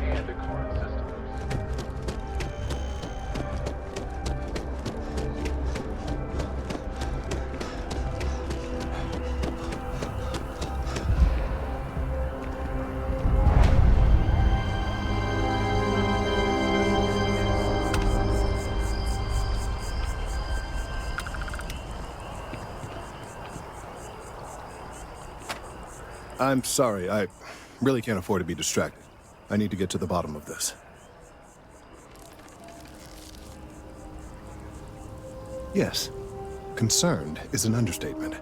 and the current systems. I'm sorry, I really can't afford to be distracted. I need to get to the bottom of this. Yes, concerned is an understatement.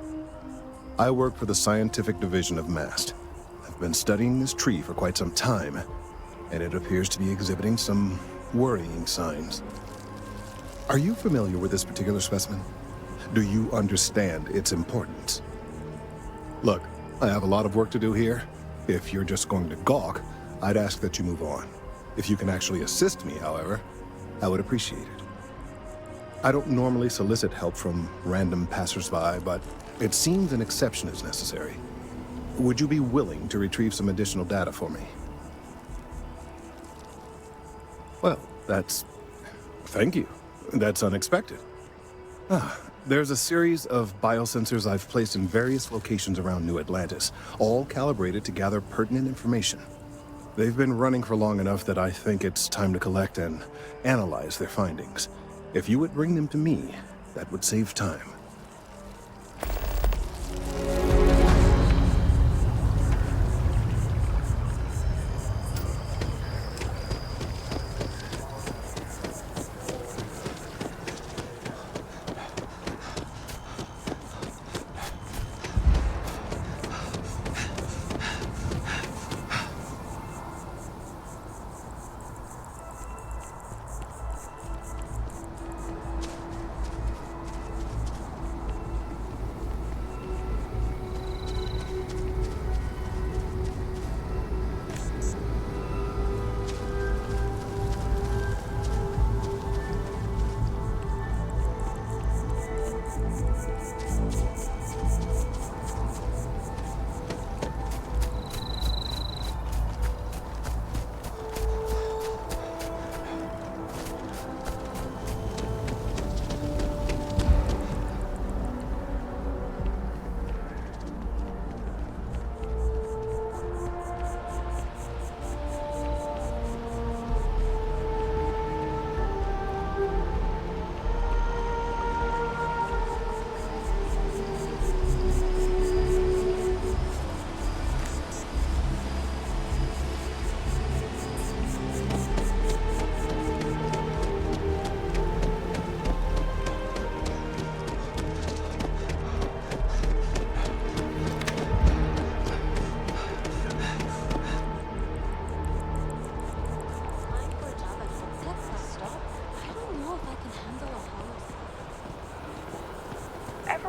I work for the scientific division of MAST. I've been studying this tree for quite some time, and it appears to be exhibiting some worrying signs. Are you familiar with this particular specimen? Do you understand its importance? Look, I have a lot of work to do here. If you're just going to gawk, I'd ask that you move on. If you can actually assist me, however, I would appreciate it. I don't normally solicit help from random passersby, but it seems an exception is necessary. Would you be willing to retrieve some additional data for me? Well, thank you. That's unexpected. There's a series of biosensors I've placed in various locations around New Atlantis, all calibrated to gather pertinent information. They've been running for long enough that I think it's time to collect and analyze their findings. If you would bring them to me, that would save time.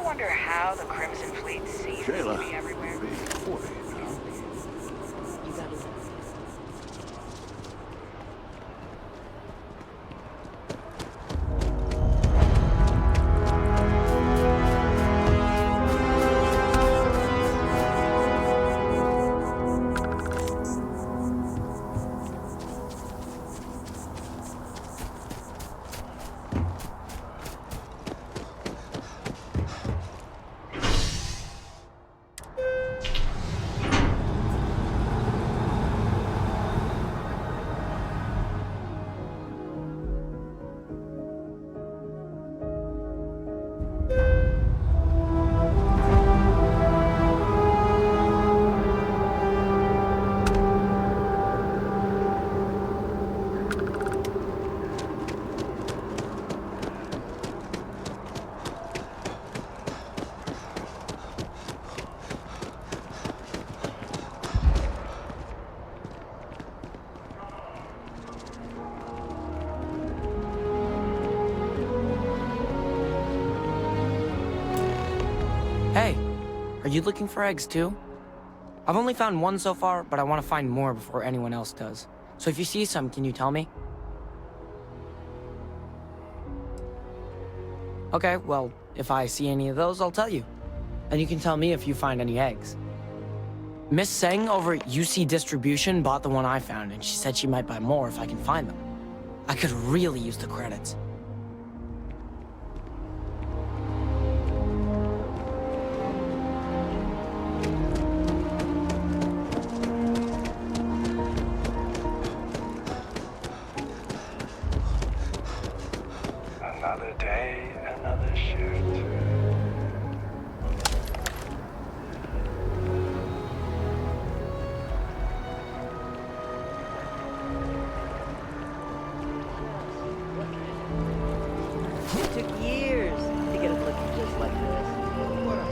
Wonder how the Crimson Fleet seems to be everywhere. You got it. Hey, are you looking for eggs too? I've only found one so far, but I want to find more before anyone else does. So if you see some, can you tell me? Okay, well, if I see any of those, I'll tell you. And you can tell me if you find any eggs. Miss Seng over at UC Distribution bought the one I found, and she said she might buy more if I can find them. I could really use the credits. Another day, another shift. It took years to get it looking just like this. What a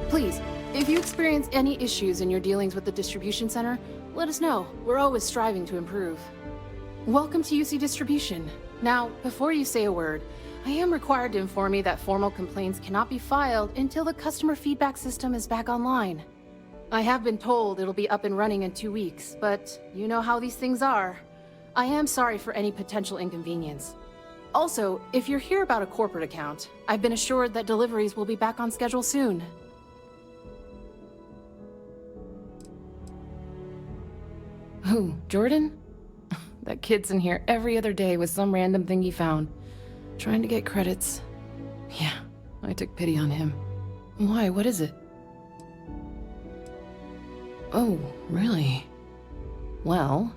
Please, if you experience any issues in your dealings with the distribution center, let us know. We're always striving to improve. Welcome to UC Distribution. Now, before you say a word, I am required to inform you that formal complaints cannot be filed until the customer feedback system is back online. I have been told it'll be up and running in 2 weeks, but you know how these things are. I am sorry for any potential inconvenience. Also, if you're here about a corporate account, I've been assured that deliveries will be back on schedule soon. Who, Jordan? That kid's in here every other day with some random thing he found. Trying to get credits. Yeah, I took pity on him. Why, what is it? Oh, really? Well,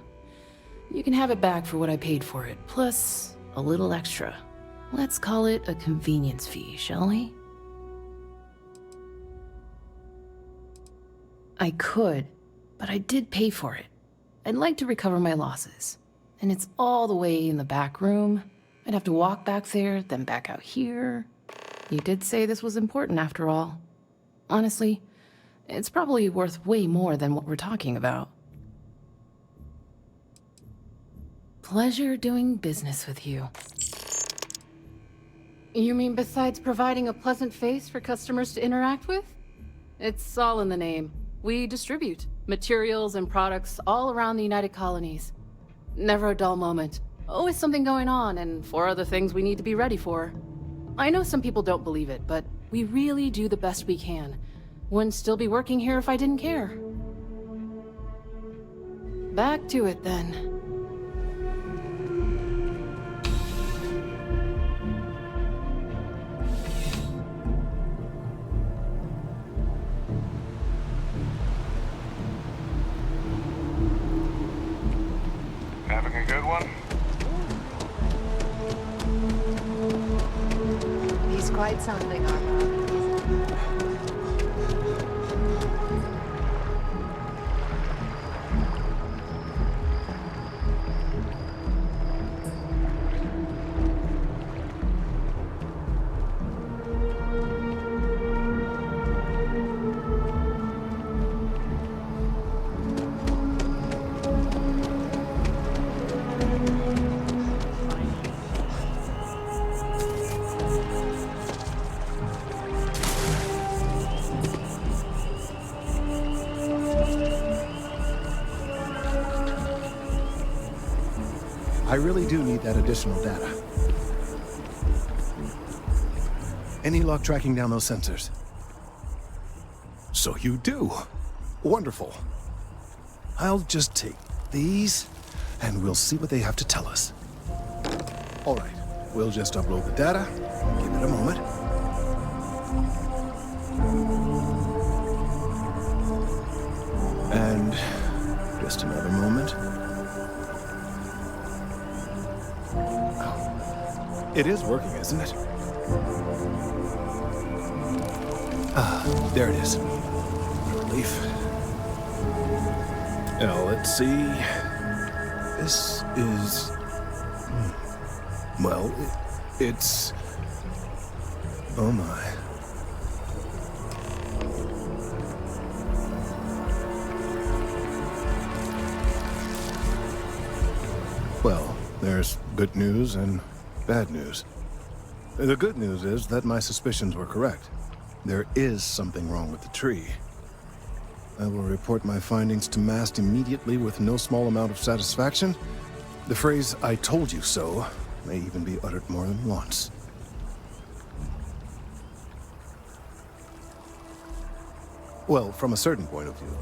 you can have it back for what I paid for it, plus a little extra. Let's call it a convenience fee, shall we? I could, but I did pay for it. I'd like to recover my losses. And it's all the way in the back room. I'd have to walk back there, then back out here. You did say this was important after all. Honestly, it's probably worth way more than what we're talking about. Pleasure doing business with you. You mean besides providing a pleasant face for customers to interact with? It's all in the name. We distribute materials and products all around the United Colonies. Never a dull moment. Always something going on, and 4 other things we need to be ready for. I know some people don't believe it, but we really do the best we can. Wouldn't still be working here if I didn't care. Back to it, then. Having a good one? He's quite something, Armand. I really do need that additional data. Any luck tracking down those sensors? So you do. Wonderful. I'll just take these, and we'll see what they have to tell us. All right, we'll just upload the data. Give it a moment. And just another moment. It is working, isn't it? Ah, there it is. Relief. Now, let's see. This is... Well, it's... Oh my. Well, there's good news and bad news. The good news is that my suspicions were correct. There is something wrong with the tree. I will report my findings to Mast immediately with no small amount of satisfaction. The phrase, "I told you so," may even be uttered more than once. Well, from a certain point of view.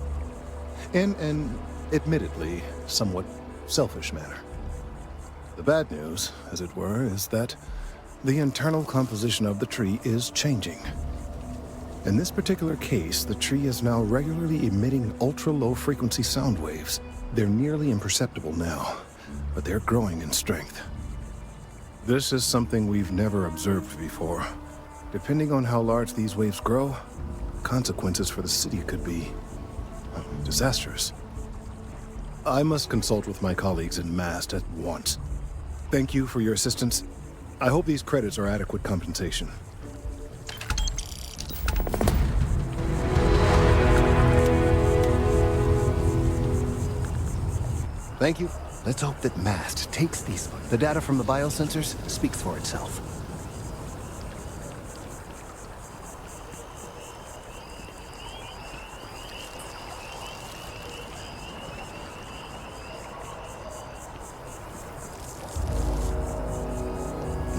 In an, admittedly, somewhat selfish manner. The bad news, as it were, is that the internal composition of the tree is changing. In this particular case, the tree is now regularly emitting ultra-low frequency sound waves. They're nearly imperceptible now, but they're growing in strength. This is something we've never observed before. Depending on how large these waves grow, consequences for the city could be disastrous. I must consult with my colleagues in Mast at once. Thank you for your assistance. I hope these credits are adequate compensation. Thank you. Let's hope that Mast takes these. The data from the biosensors speaks for itself.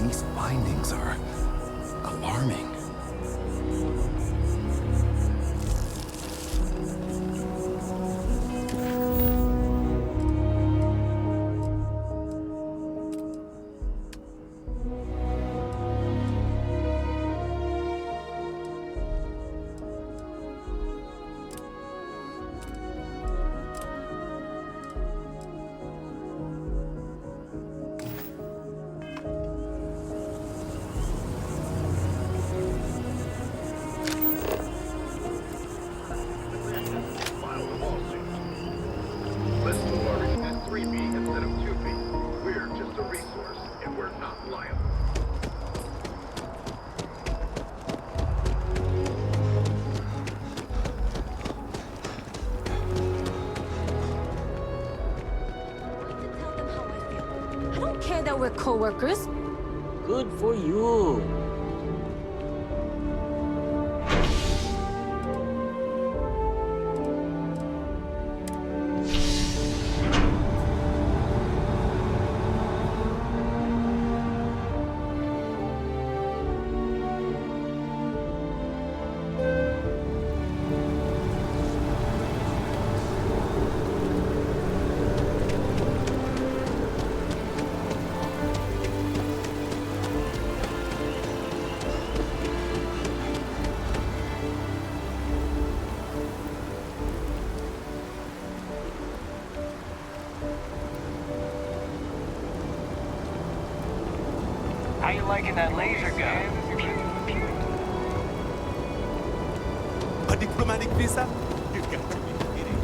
These findings are alarming. That we're co-workers. Good for you. How you liking that laser gun? A diplomatic visa? You got to be kidding.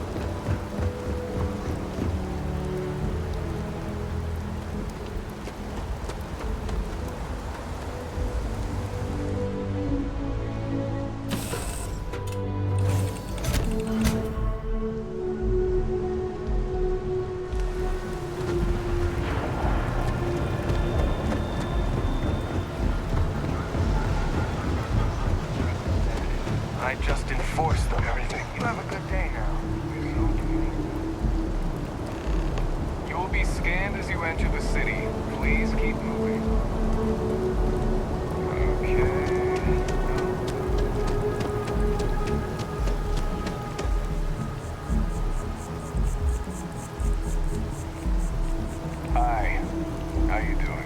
I just enforced everything. You have a good day now. You will be scanned as you enter the city. Please keep moving. Okay. Hi. How you doing?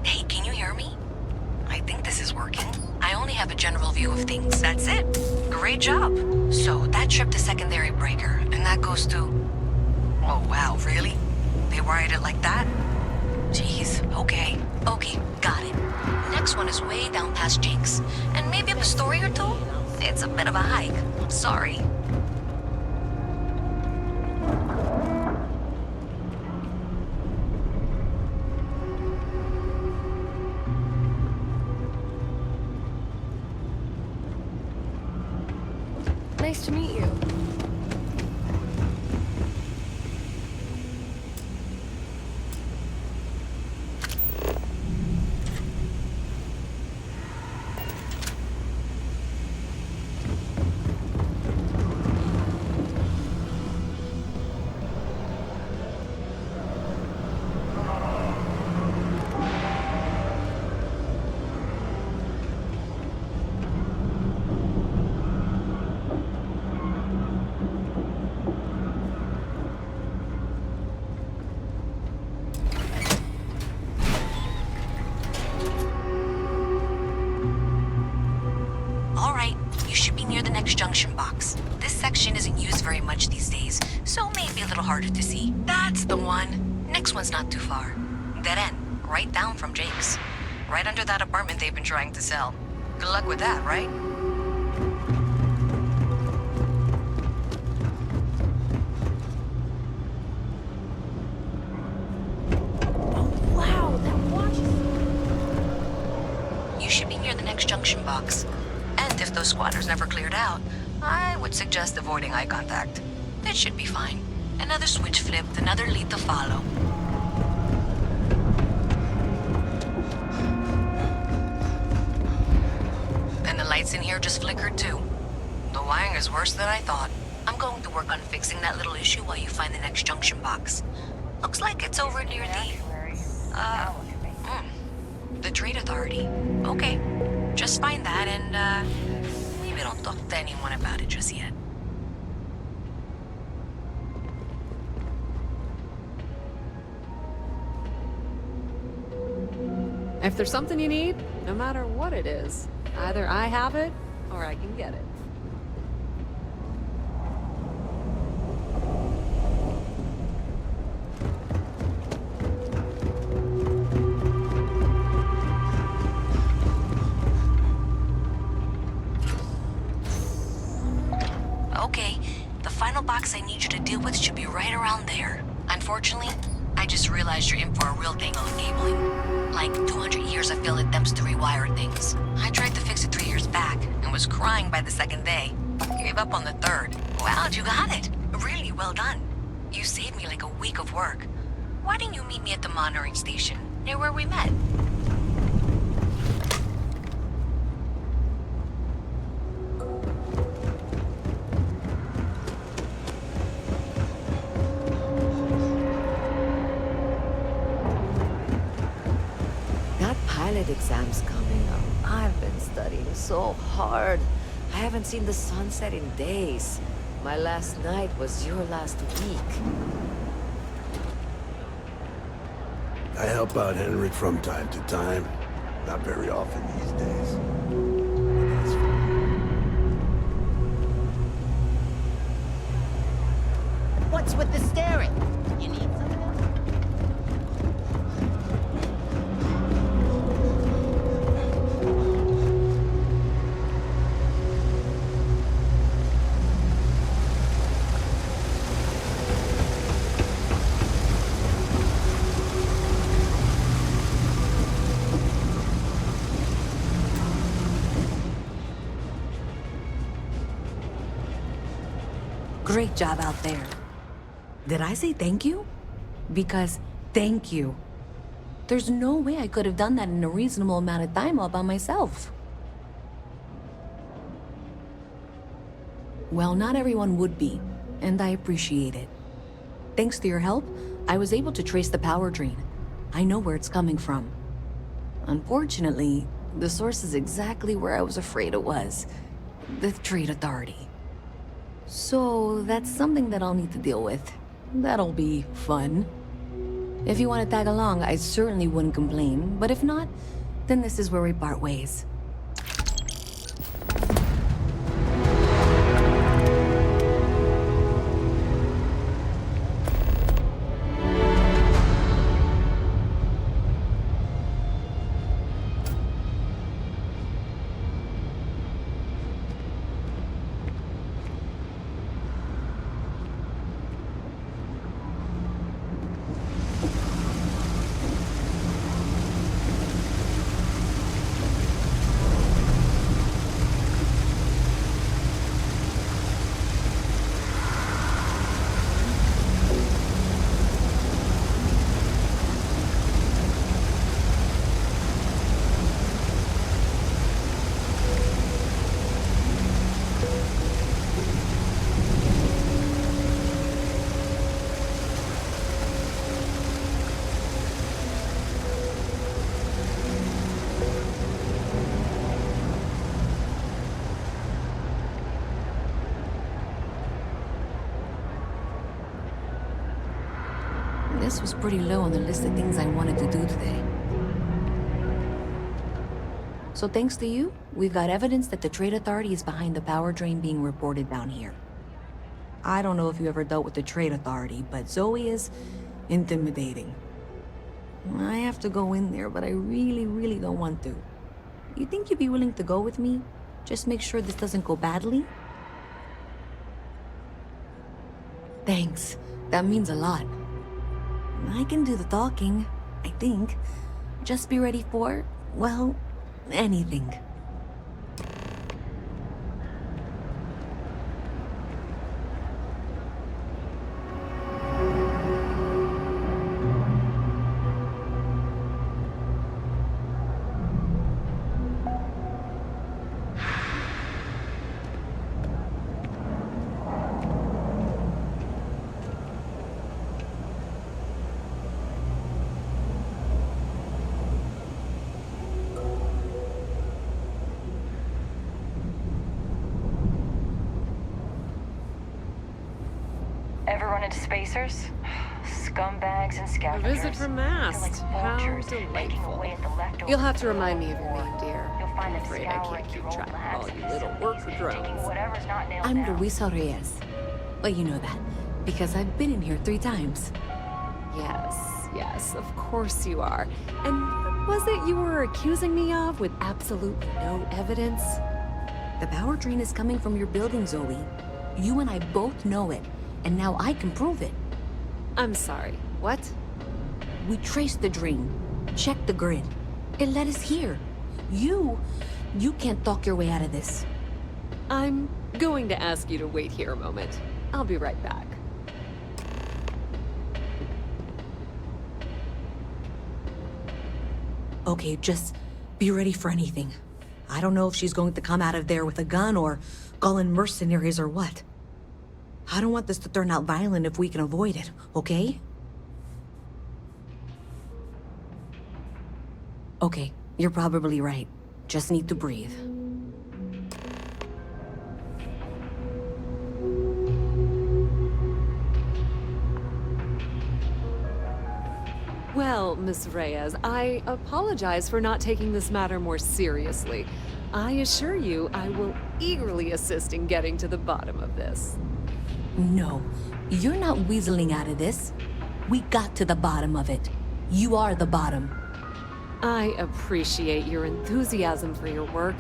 Hey, can you hear me? I think this is working. I only have a general view of things. That's it. Great job. So that tripped the secondary breaker, and that goes to... Oh, wow, really? They wired it like that? Jeez, okay. Okay, got it. Next one is way down past Jake's. And maybe up a story or two? It's a bit of a hike. Sorry. Nice to meet you. Junction box. This section isn't used very much these days, so maybe a little harder to see. That's the one. Next one's not too far. Dead end, right down from Jake's. Right under that apartment they've been trying to sell. Good luck with that, right? Oh, wow, that watch is... You should be near the next junction box. And if those squatters never cleared out, I would suggest avoiding eye contact. It should be fine. Another switch flipped, another lead to follow. And the lights in here just flickered too. The wiring is worse than I thought. I'm going to work on fixing that little issue while you find the next junction box. Looks like it's over near the Trade Authority. Okay. Just find that and, maybe don't talk to anyone about it just yet. If there's something you need, no matter what it is, either I have it or I can get it. Okay, the final box I need you to deal with should be right around there. Unfortunately, I just realized you're in for a real thing on cabling. Like 200 years of field attempts to rewire things. I tried to fix it 3 years back and was crying by the second day. Gave up on the third. Wow, you got it. Really well done. You saved me like a week of work. Why didn't you meet me at the monitoring station, near where we met? Exams coming up. I've been studying so hard. I haven't seen the sunset in days. My last night was your last week. I help out Henry from time to time. Not very often these days. But that's fine. What's with the staring? You need something else? Great job out there. Did I say thank you? Because thank you. There's no way I could have done that in a reasonable amount of time all by myself. Well, not everyone would be, and I appreciate it. Thanks to your help, I was able to trace the power drain. I know where it's coming from. Unfortunately, the source is exactly where I was afraid it was. The Trade Authority. So, that's something that I'll need to deal with. That'll be fun. If you want to tag along, I certainly wouldn't complain, but if not, then this is where we part ways. this was pretty low on the list of things I wanted to do today. So thanks to you, we've got evidence that the Trade Authority is behind the power drain being reported down here. I don't know if you ever dealt with the Trade Authority, but Zoe is intimidating. I have to go in there, but I really don't want to. You think you'd be willing to go with me? Just make sure this doesn't go badly? Thanks. That means a lot. I can do the talking, I think. Just be ready for, well, anything. Ever run into spacers? Scumbags and scavengers. A visit from Mast. How delightful. You'll have to remind me of your name, dear. I'm afraid I can't keep track of all you little worker drones. I'm Louisa Reyez. Well, you know that, because I've been in here 3 times. Yes, of course you are. And what was it you were accusing me of with absolutely no evidence? The power drain is coming from your building, Zoe. You and I both know it, and now I can prove it. I'm sorry, what? We traced the drain, checked the grid. It led us here. You can't talk your way out of this. I'm going to ask you to wait here a moment. I'll be right back. Okay, just be ready for anything. I don't know if she's going to come out of there with a gun or call in mercenaries or what. I don't want this to turn out violent if we can avoid it, okay? Okay, you're probably right. Just need to breathe. Well, Miss Reyez, I apologize for not taking this matter more seriously. I assure you, I will eagerly assist in getting to the bottom of this. No, you're not weaseling out of this. We got to the bottom of it. You are the bottom. I appreciate your enthusiasm for your work,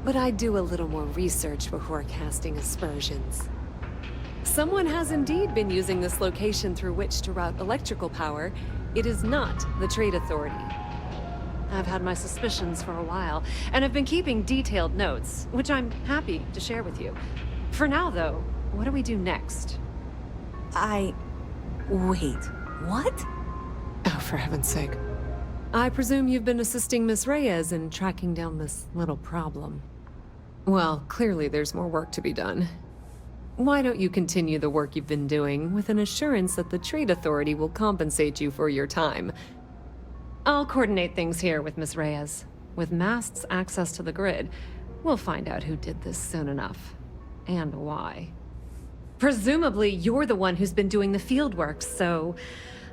but I do a little more research before casting aspersions. Someone has indeed been using this location through which to route electrical power. It is not the Trade Authority. I've had my suspicions for a while, and have been keeping detailed notes, which I'm happy to share with you. For now, though, what do we do next? Wait, what? Oh, for heaven's sake. I presume you've been assisting Miss Reyez in tracking down this little problem. Well, clearly there's more work to be done. Why don't you continue the work you've been doing with an assurance that the Trade Authority will compensate you for your time? I'll coordinate things here with Miss Reyez. With Mast's access to the grid, we'll find out who did this soon enough. And why. Presumably, you're the one who's been doing the field work, so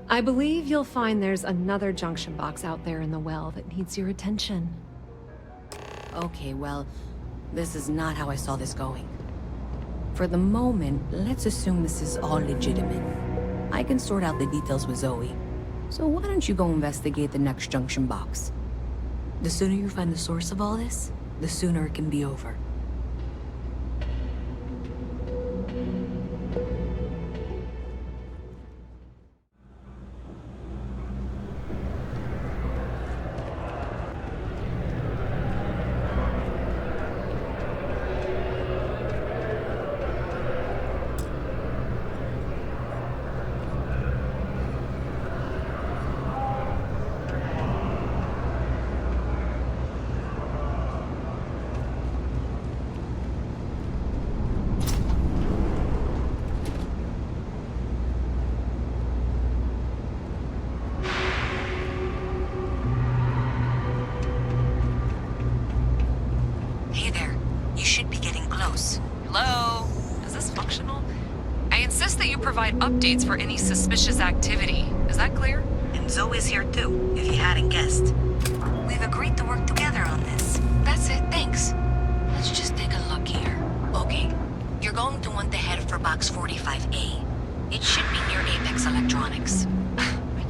I believe you'll find there's another junction box out there in the well that needs your attention. Okay, well, this is not how I saw this going. For the moment, let's assume this is all legitimate. I can sort out the details with Zoe. So why don't you go investigate the next junction box? The sooner you find the source of all this, the sooner it can be over. that you provide updates for any suspicious activity. Is that clear? And Zoe's here too, if you hadn't guessed. We've agreed to work together on this. That's it, thanks. Let's just take a look here. Okay, you're going to want to head for box 45A. It should be near Apex Electronics.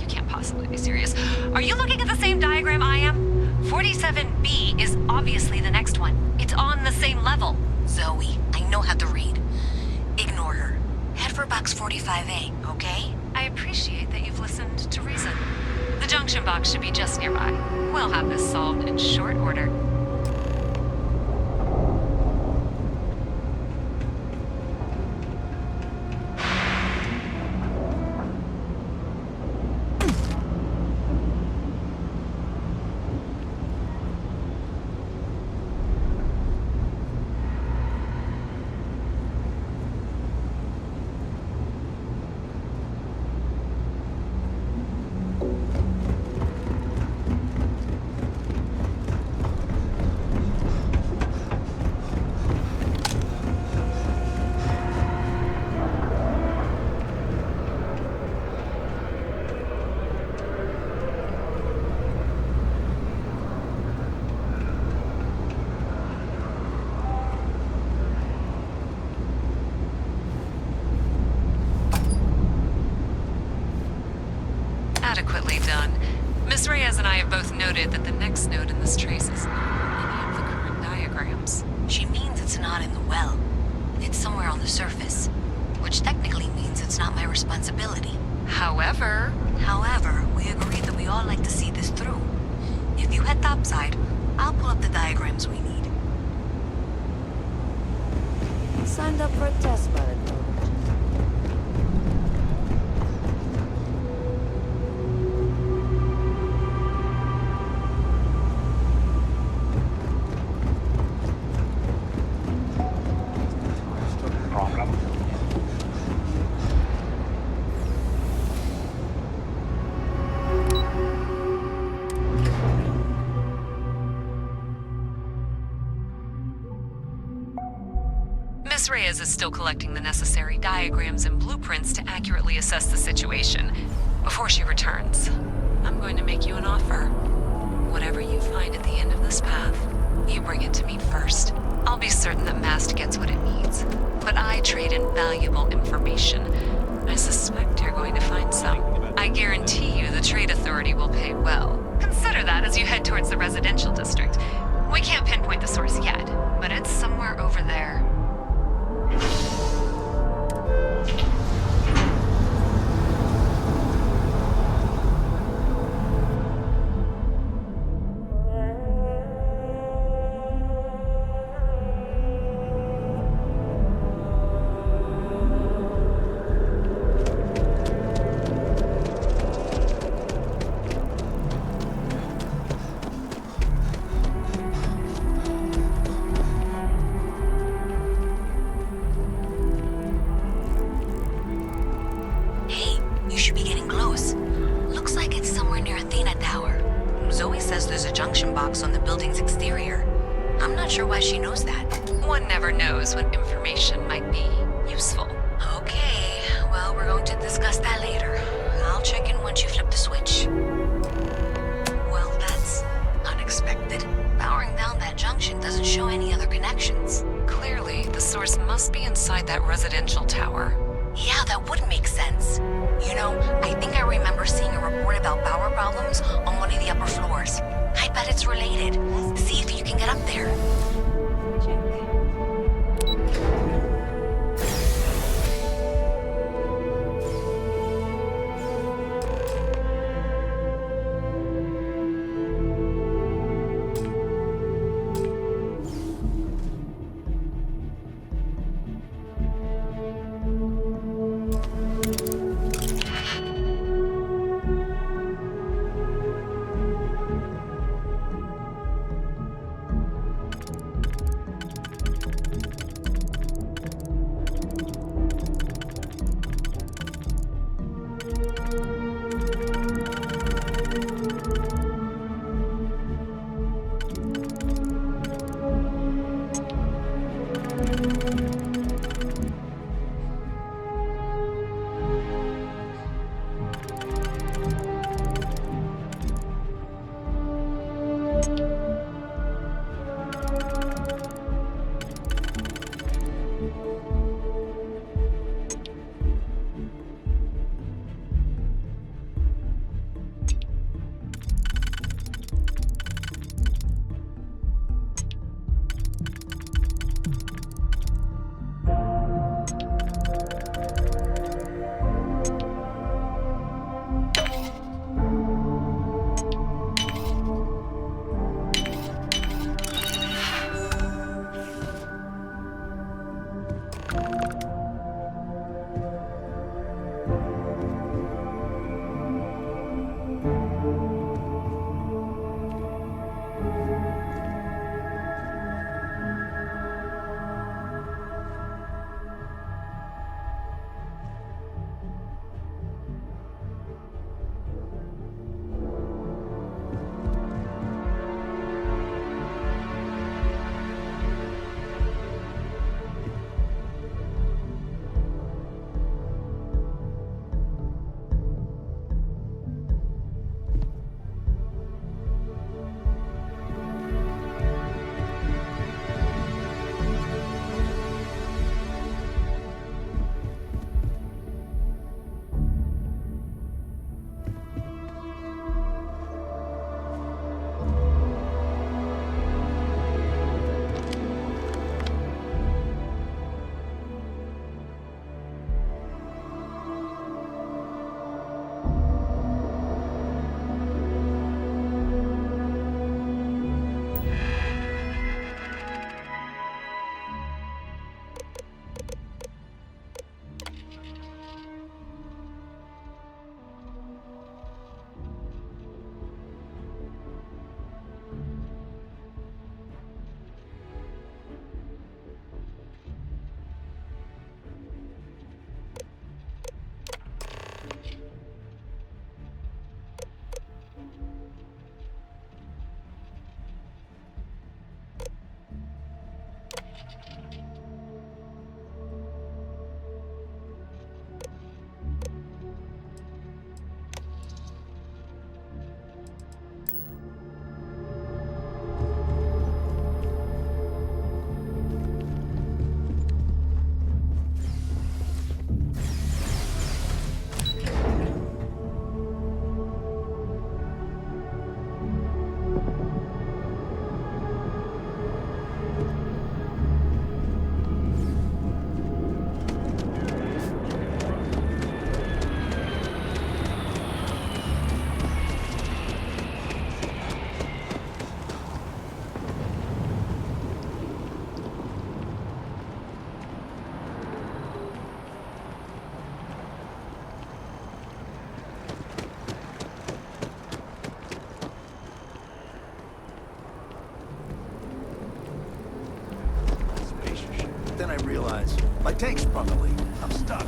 You can't possibly be serious. Are you looking at the same diagram I am? 47B is obviously the next one. It's on the same level. Zoe, I know how to read. Ignore her. Head for box 45A, okay? I appreciate that you've listened to reason. The junction box should be just nearby. We'll have this solved in short order. Adequately done. Miss Reyez and I have both noted that the next node in this trace is not in any of the current diagrams. She means it's not in the well. It's somewhere on the surface. Which technically means it's not my responsibility. However, we agreed that we all like to see this through. If you head topside, I'll pull up the diagrams we need. Signed up for a test pilot. Miss Reyez is still collecting the necessary diagrams and blueprints to accurately assess the situation. Before she returns, I'm going to make you an offer. Whatever you find at the end of this path, you bring it to me first. I'll be certain that Mast gets what it needs, but I trade in valuable information. I suspect you're going to find some. I guarantee you the Trade Authority will pay well. Consider that as you head towards the residential district. We can't pinpoint the source yet, but it's somewhere over there. But then I realized my tank's sprung a leak. I'm stuck.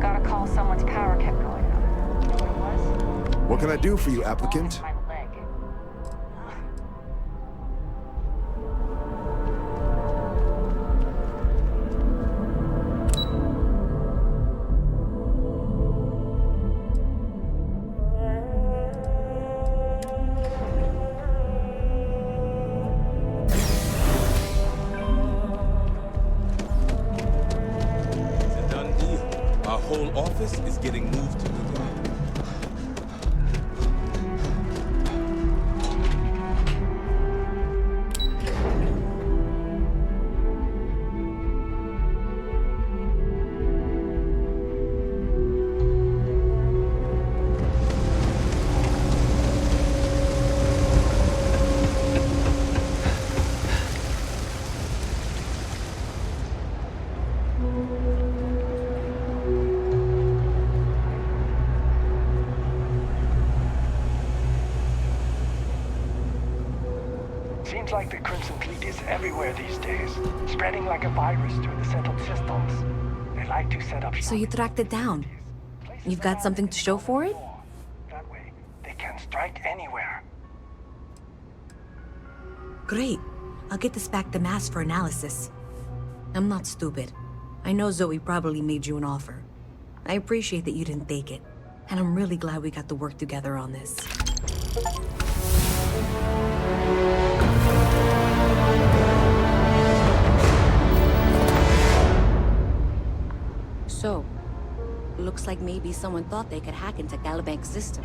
Got a call someone's power kept going out. You know what it was? What can I do for you, applicant? My leg. It's a done deal. Our whole office is getting moved to New York. Seems like the Crimson Fleet is everywhere these days, spreading like a virus through the central systems. They like to set up... So you tracked it down. You've got something to show for it? That way, they can strike anywhere. Great. I'll get this back to Mass for analysis. I'm not stupid. I know Zoe probably made you an offer. I appreciate that you didn't take it. And I'm really glad we got to work together on this. So, looks like maybe someone thought they could hack into Calibank's system.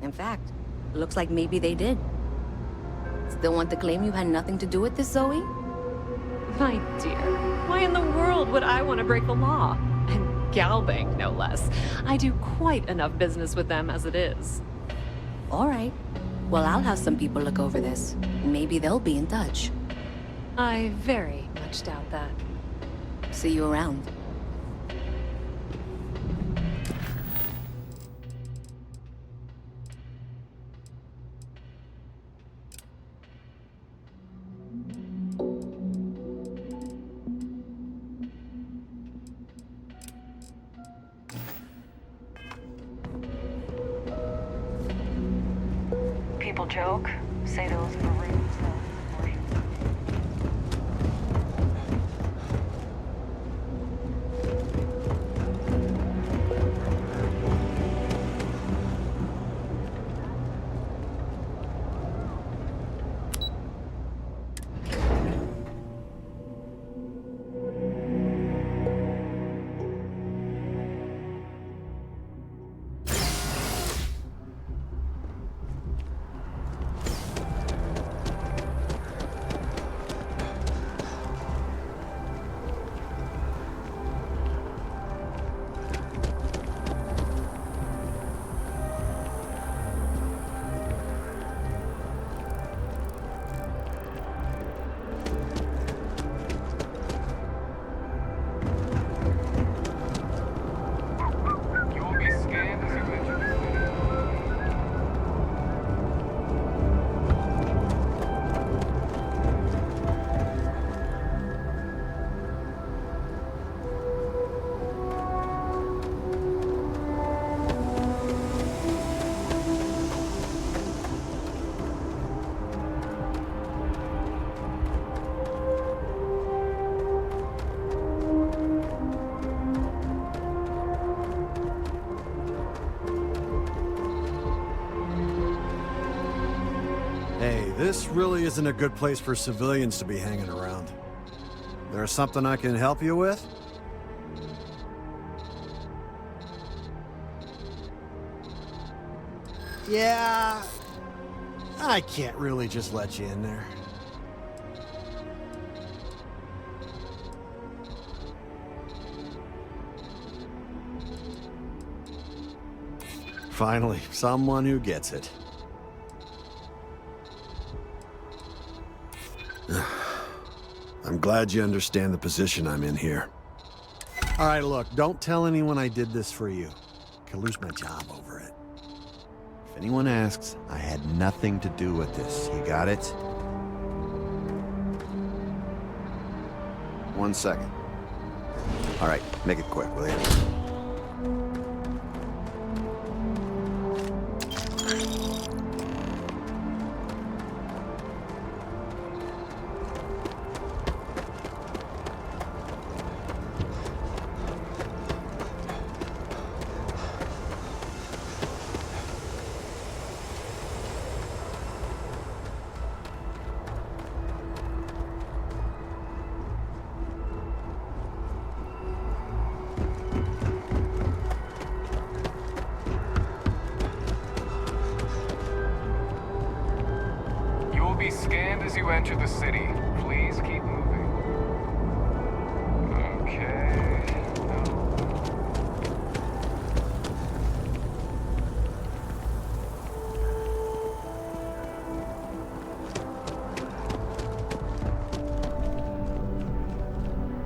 In fact, looks like maybe they did. Still want to claim you had nothing to do with this, Zoe? My dear, why in the world would I want to break the law? And Galbank, no less. I do quite enough business with them as it is. All right. Well, I'll have some people look over this. Maybe they'll be in touch. I very much doubt that. See you around. People joke, say those are runes, though. This really isn't a good place for civilians to be hanging around. There's something I can help you with? Yeah, I can't really just let you in there. Finally, someone who gets it. I'm glad you understand the position I'm in here. All right, look, don't tell anyone I did this for you. I could lose my job over it. If anyone asks, I had nothing to do with this. You got it? 1 second. All right, make it quick, will you? Be scanned as you enter the city. Please keep moving. Okay.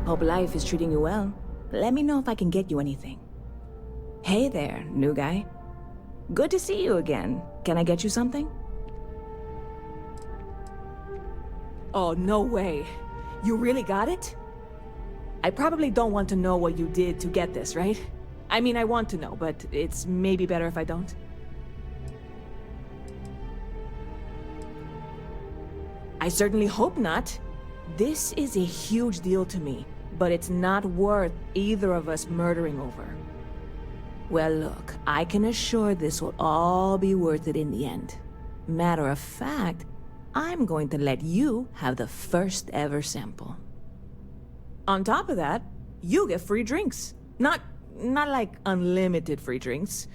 Hope life is treating you well. Let me know if I can get you anything. Hey there, new guy. Good to see you again. Can I get you something? Oh, no way. You really got it? I probably don't want to know what you did to get this, right? I mean, I want to know, but it's maybe better if I don't. I certainly hope not. This is a huge deal to me, but it's not worth either of us murdering over. Well, look, I can assure this will all be worth it in the end. Matter of fact, I'm going to let you have the first ever sample. On top of that, you get free drinks. Not like unlimited free drinks,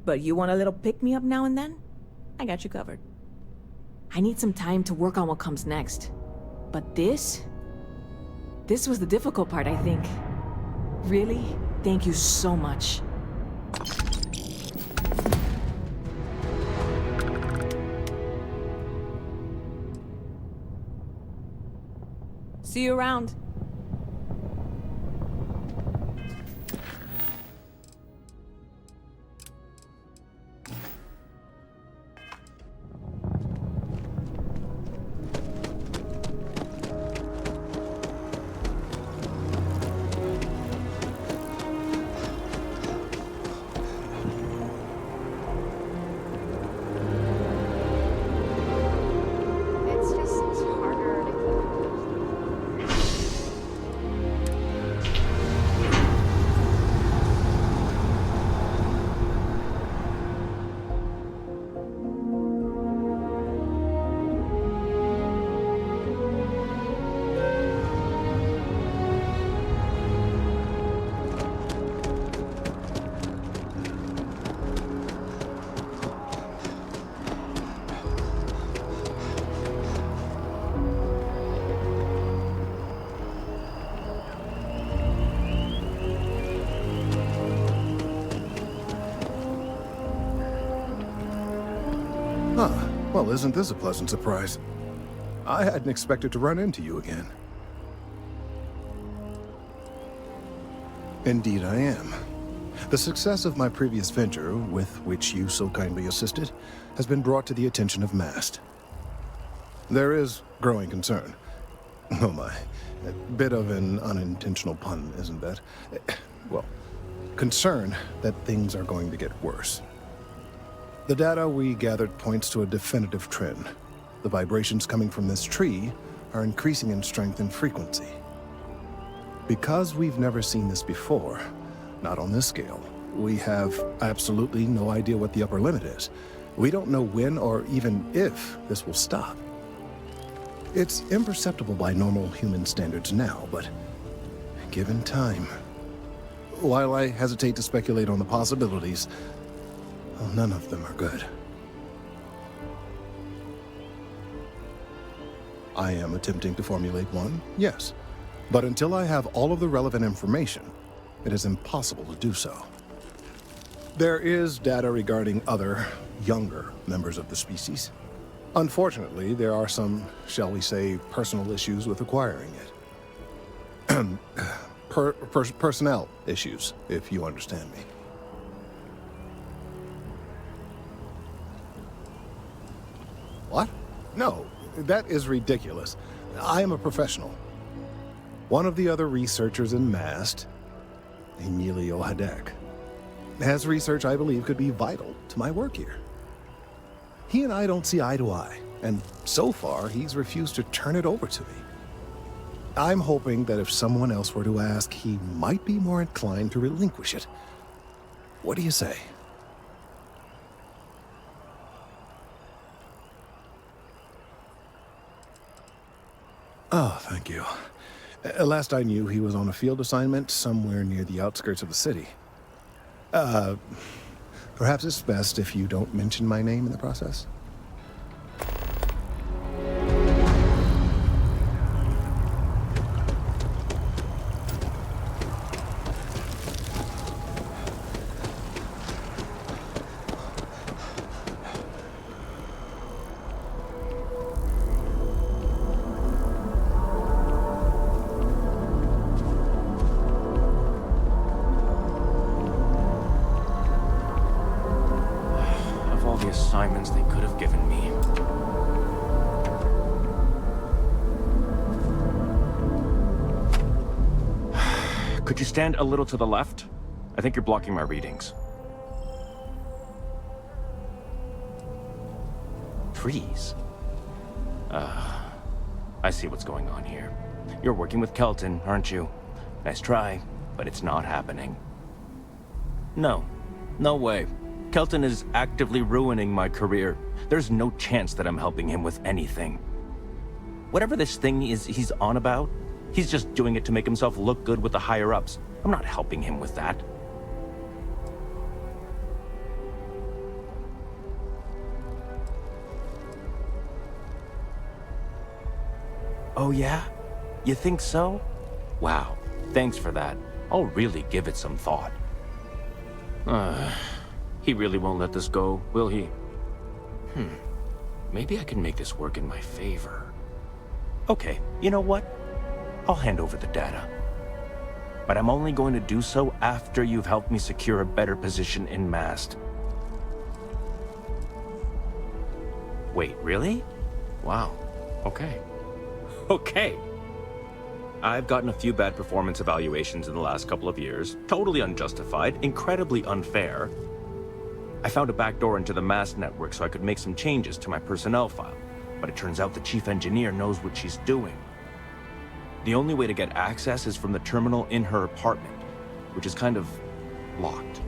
but you want a little pick-me-up now and then? I got you covered. I need some time to work on what comes next. But this was the difficult part, I think. Really, thank you so much. See you around. Well, isn't this a pleasant surprise? I hadn't expected to run into you again. Indeed I am. The success of my previous venture, with which you so kindly assisted, has been brought to the attention of Mast. There is growing concern. Oh my, a bit of an unintentional pun, isn't that? Well, concern that things are going to get worse. The data we gathered points to a definitive trend. The vibrations coming from this tree are increasing in strength and frequency. Because we've never seen this before, not on this scale, we have absolutely no idea what the upper limit is. We don't know when or even if this will stop. It's imperceptible by normal human standards now, but given time. While I hesitate to speculate on the possibilities, well, none of them are good. I am attempting to formulate one, yes. But until I have all of the relevant information, it is impossible to do so. There is data regarding other, younger members of the species. Unfortunately, there are some, shall we say, personal issues with acquiring it. Personnel issues, if you understand me. What? No, that is ridiculous. I am a professional. One of the other researchers in MAST, Emilio Hadek, has research I believe could be vital to my work here. He and I don't see eye to eye, and so far he's refused to turn it over to me. I'm hoping that if someone else were to ask, he might be more inclined to relinquish it. What do you say? Oh, thank you. Last I knew, he was on a field assignment somewhere near the outskirts of the city. Perhaps it's best if you don't mention my name in the process? Assignments they could have given me. Could you stand a little to the left? I think you're blocking my readings. Trees? I see what's going on here. You're working with Kelton, aren't you? Nice try, but it's not happening. No. No way. Kelton is actively ruining my career. There's no chance that I'm helping him with anything. Whatever this thing is he's on about, he's just doing it to make himself look good with the higher-ups. I'm not helping him with that. Oh yeah? You think so? Wow, thanks for that. I'll really give it some thought. He really won't let this go, will he? Maybe I can make this work in my favor. Okay, you know what? I'll hand over the data. But I'm only going to do so after you've helped me secure a better position in MAST. Wait, really? Wow, okay. Okay. I've gotten a few bad performance evaluations in the last couple of years. Totally unjustified, incredibly unfair. I found a backdoor into the MAST network so I could make some changes to my personnel file, but it turns out the chief engineer knows what she's doing. The only way to get access is from the terminal in her apartment, which is kind of locked.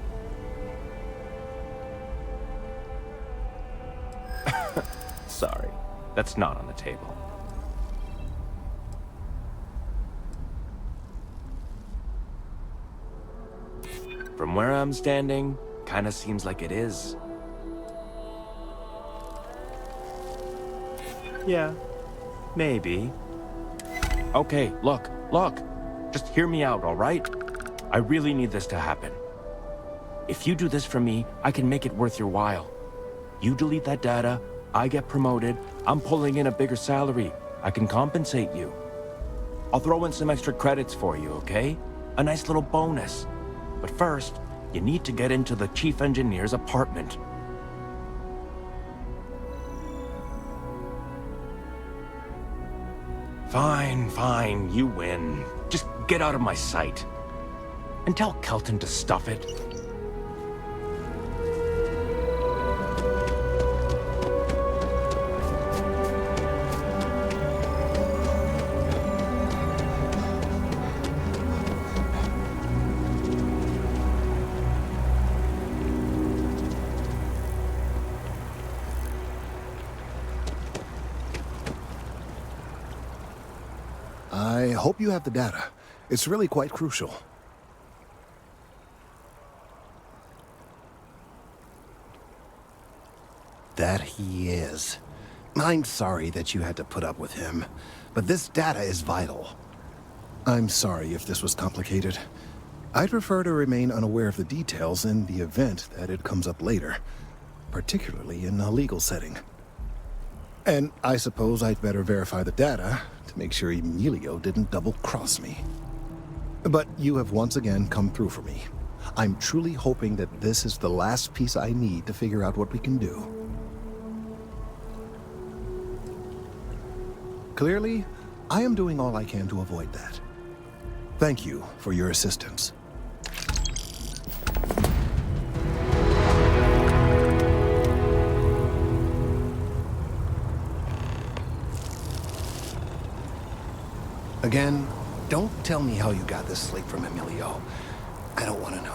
Sorry, that's not on the table. From where I'm standing, kinda seems like it is. Yeah, maybe. Okay, look. Just hear me out, all right? I really need this to happen. If you do this for me, I can make it worth your while. You delete that data, I get promoted, I'm pulling in a bigger salary. I can compensate you. I'll throw in some extra credits for you, okay? A nice little bonus. But first, you need to get into the chief engineer's apartment. Fine, you win. Just get out of my sight. And tell Kelton to stuff it. I hope you have the data. It's really quite crucial. That he is. I'm sorry that you had to put up with him, but this data is vital. I'm sorry if this was complicated. I'd prefer to remain unaware of the details in the event that it comes up later, particularly in a legal setting. And I suppose I'd better verify the data to make sure Emilio didn't double-cross me. But you have once again come through for me. I'm truly hoping that this is the last piece I need to figure out what we can do. Clearly, I am doing all I can to avoid that. Thank you for your assistance. Again, don't tell me how you got this slate from Emilio. I don't want to know.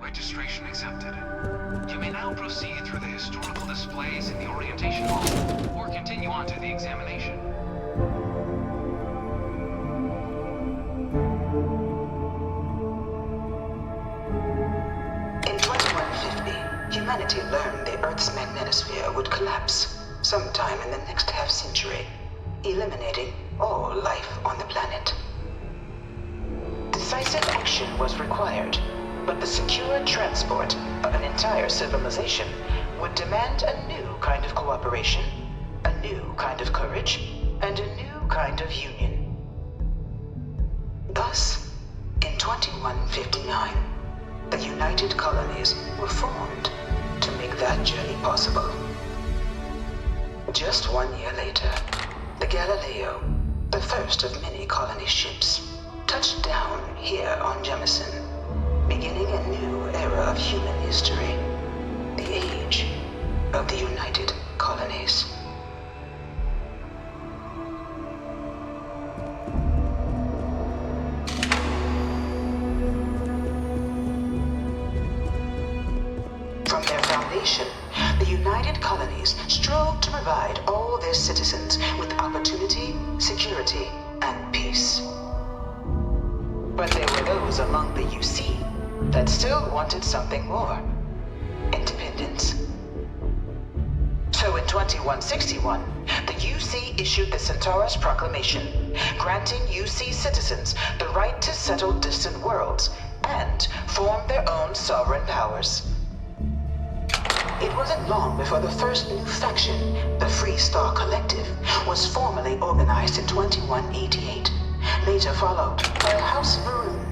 Registration accepted. You may now proceed through the historical displays in the orientation hall, or continue on to the examination. In 2150, humanity learned the Earth's magnetosphere would collapse sometime in the next half-century, eliminating all life on the planet. Decisive action was required, but the secure transport of an entire civilization would demand a new kind of cooperation, a new kind of courage, and a new kind of union. Thus, in 2159, the United Colonies were formed to make that journey possible. Just 1 year later, the Galileo, the first of many colony ships, touched down here on Jemison, beginning a new era of human history, the age of the United Colonies. From their foundation, the United Colonies strove to provide all their citizens with opportunity, security, and peace. But there were those among the UC that still wanted something more. Independence. So in 2161, the UC issued the Centaurus Proclamation, granting UC citizens the right to settle distant worlds and form their own sovereign powers. It wasn't long before the first new faction, the Free Star Collective, was formally organized in 2188, later followed by House Varun,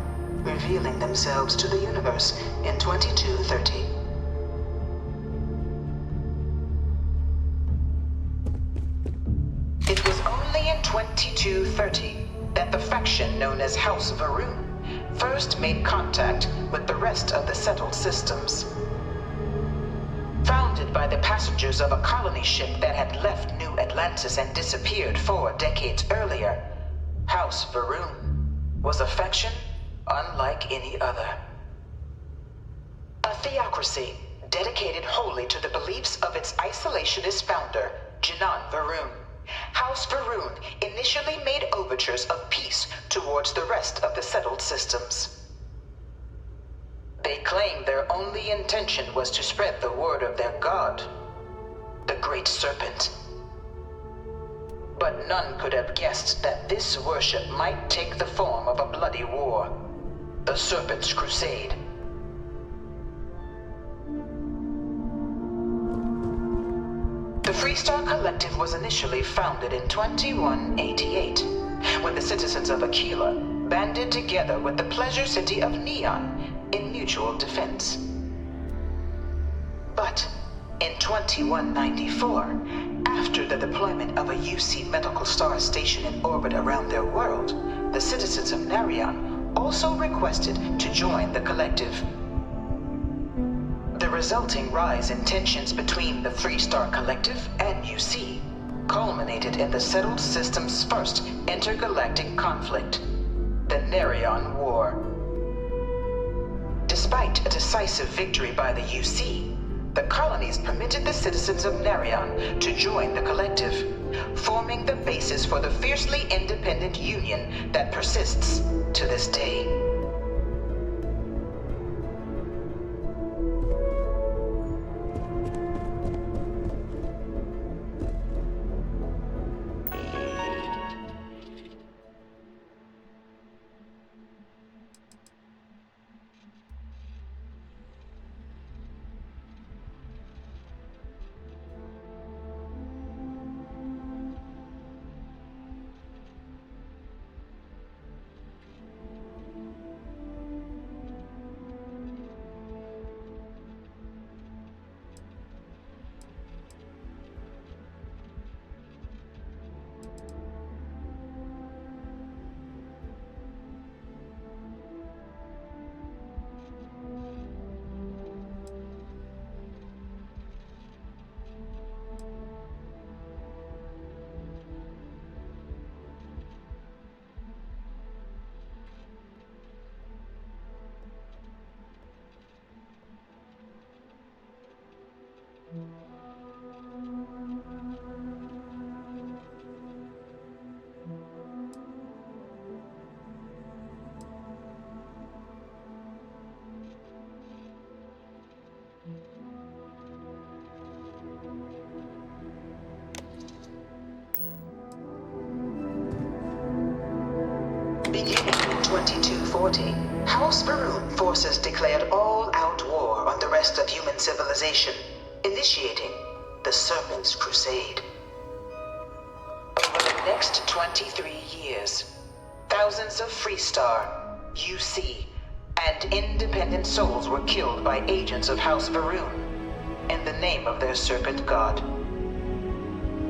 revealing themselves to the universe in 2230. It was only in 2230 that the faction known as House Varun first made contact with the rest of the settled systems. Founded by the passengers of a colony ship that had left New Atlantis and disappeared 4 decades earlier, House Varun was a faction unlike any other. A theocracy dedicated wholly to the beliefs of its isolationist founder, Janan Varun. House Varun initially made overtures of peace towards the rest of the settled systems. They claimed their only intention was to spread the word of their god, the Great Serpent. But none could have guessed that this worship might take the form of a bloody war, the Serpent's Crusade. The Freestar Collective was initially founded in 2188, when the citizens of Aquila banded together with the pleasure city of Neon in mutual defense. But in 2194, after the deployment of a UC medical star station in orbit around their world, the citizens of Narion also requested to join the collective. The resulting rise in tensions between the Freestar Collective and UC culminated in the settled system's first intergalactic conflict, the Narion War. Despite a decisive victory by the UC, the colonies permitted the citizens of Narion to join the collective, forming the basis for the fiercely independent union that persists to this day. Beginning in 2240, House Varun forces declared all-out war on the rest of human civilization, initiating the Serpent's Crusade. Over the next 23 years, thousands of Freestar, UC, and independent souls were killed by agents of House Varun in the name of their serpent god.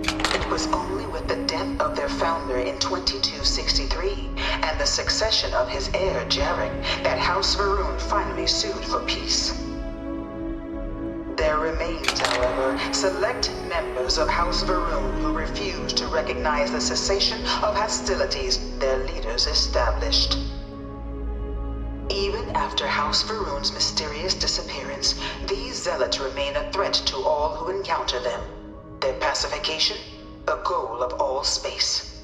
It was only with the death of their founder in 2263 and the succession of his heir, Jarek, that House Varun finally sued for peace. There remains, however, select members of House Varun who refuse to recognize the cessation of hostilities their leaders established. Even after House Varun's mysterious disappearance, these zealots remain a threat to all who encounter them. Their pacification, a goal of all space.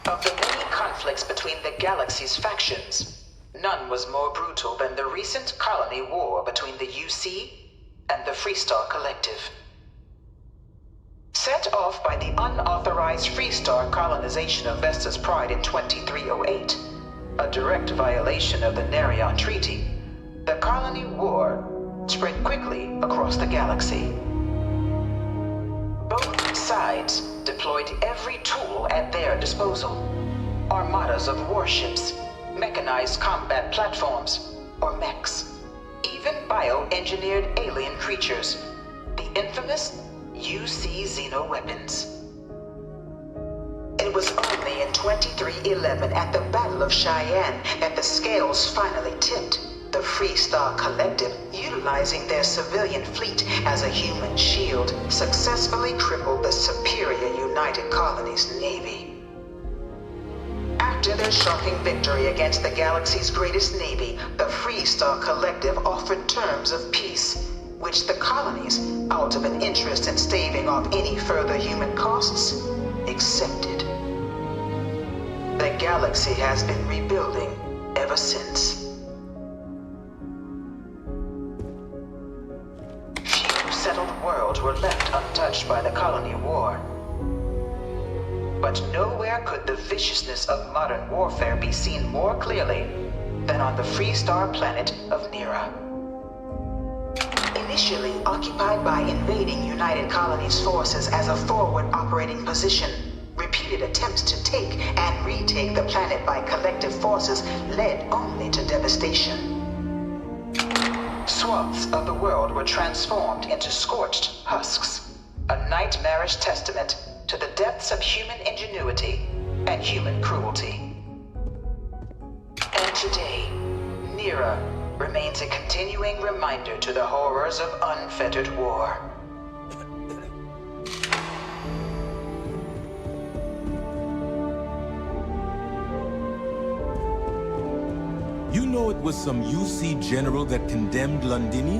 Of the many conflicts between the galaxy's factions, none was more brutal than the recent colony war between the UC and the Freestar Collective. Set off by the unauthorized Freestar colonization of Vesta's Pride in 2308, a direct violation of the Narion Treaty, the colony war spread quickly across the galaxy. Both sides deployed every tool at their disposal. Armadas of warships, mechanized combat platforms, or mechs, even bioengineered alien creatures, the infamous UC xeno-weapons. It was only in 2311 at the Battle of Cheyenne that the scales finally tipped. The Freestar Collective, utilizing their civilian fleet as a human shield, successfully crippled the superior United Colonies Navy. After their shocking victory against the galaxy's greatest navy, the Freestar Collective offered terms of peace, which the colonies, out of an interest in staving off any further human costs, accepted. The galaxy has been rebuilding ever since. Settled worlds were left untouched by the colony war. But nowhere could the viciousness of modern warfare be seen more clearly than on the Freestar planet of Nira. Initially occupied by invading United Colonies forces as a forward operating position, repeated attempts to take and retake the planet by collective forces led only to devastation. Swaths of the world were transformed into scorched husks, a nightmarish testament to the depths of human ingenuity and human cruelty. And today, Nira remains a continuing reminder to the horrors of unfettered war. You know it was some UC general that condemned Londini?